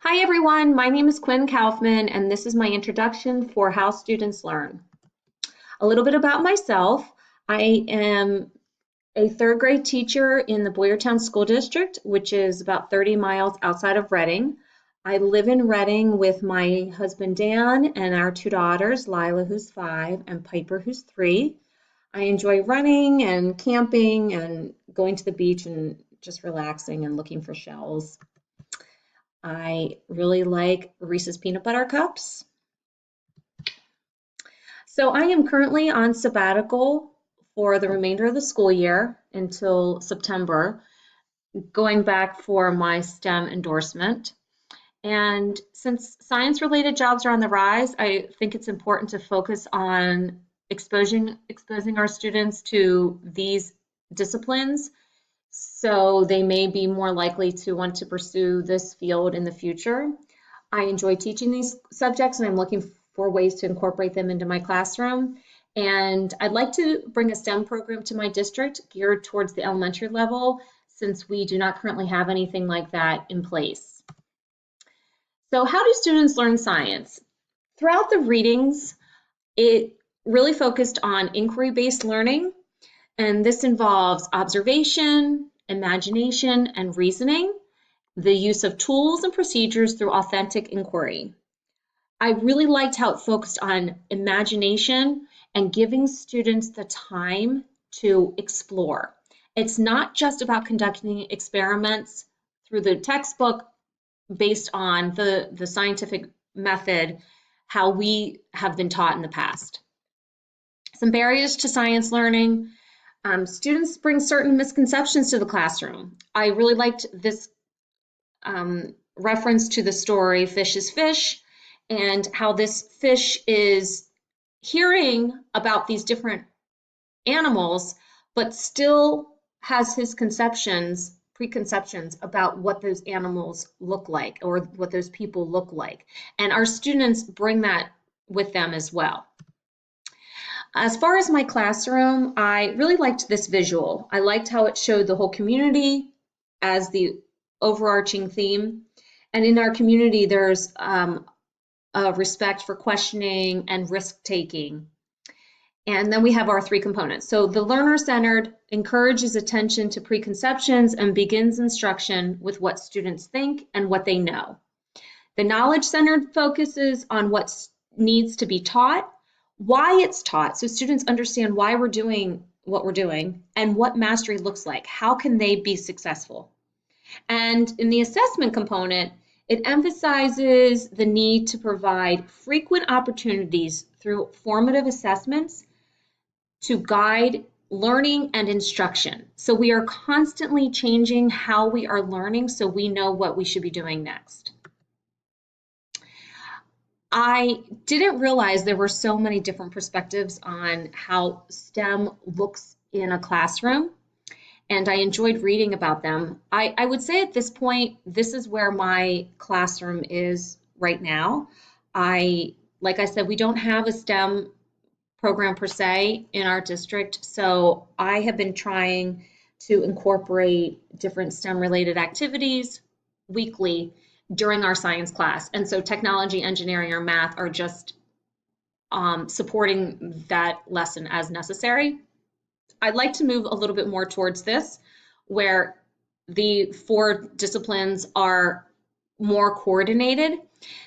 Hi everyone, my name is Q.Kaufmann and this is my introduction for how students learn. A little bit about myself. I am a third grade teacher in the Boyertown School District, which is about 30 miles outside of Reading. I live in Reading with my husband Dan and our two daughters, Lila who's 5 and Piper who's 3. I enjoy running and camping and going to the beach and just relaxing and looking for shells. I really like Reese's peanut butter cups. So I am currently on sabbatical for the remainder of the school year until September, going back for my STEM endorsement. And since science-related jobs are on the rise, I think it's important to focus on exposing our students to these disciplines, so they may be more likely to want to pursue this field in the future. I enjoy teaching these subjects and I'm looking for ways to incorporate them into my classroom. And I'd like to bring a STEM program to my district geared towards the elementary level, since we do not currently have anything like that in place. So how do students learn science? Throughout the readings, it really focused on inquiry-based learning, and this involves observation, imagination, and reasoning, the use of tools and procedures through authentic inquiry. I really liked how it focused on imagination and giving students the time to explore. It's not just about conducting experiments through the textbook based on the scientific method, how we have been taught in the past. Some barriers to science learning. Students bring certain misconceptions to the classroom. I really liked this reference to the story Fish is Fish, and how this fish is hearing about these different animals, but still has his preconceptions about what those animals look like or what those people look like. And our students bring that with them as well. As far as my classroom, I really liked this visual. I liked how it showed the whole community as the overarching theme. And in our community, there's a respect for questioning and risk-taking. And then we have our 3 components. So the learner-centered encourages attention to preconceptions and begins instruction with what students think and what they know. The knowledge-centered focuses on what needs to be taught, why it's taught, so students understand why we're doing what we're doing and what mastery looks like. How can they be successful? And in the assessment component, it emphasizes the need to provide frequent opportunities through formative assessments to guide learning and instruction. So we are constantly changing how we are learning so we know what we should be doing next. I didn't realize there were so many different perspectives on how STEM looks in a classroom, and I enjoyed reading about them. I would say at this point, this is where my classroom is right now. Like I said, we don't have a STEM program per se in our district, so I have been trying to incorporate different STEM-related activities weekly during our science class. And so technology, engineering, or math are just supporting that lesson as necessary. I'd like to move a little bit more towards this, where the 4 disciplines are more coordinated,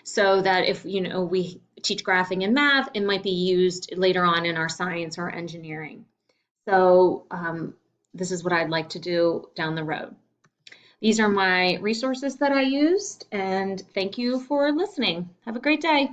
so that if we teach graphing and math, it might be used later on in our science or engineering. So this is what I'd like to do down the road. These are my resources that I used, and thank you for listening. Have a great day.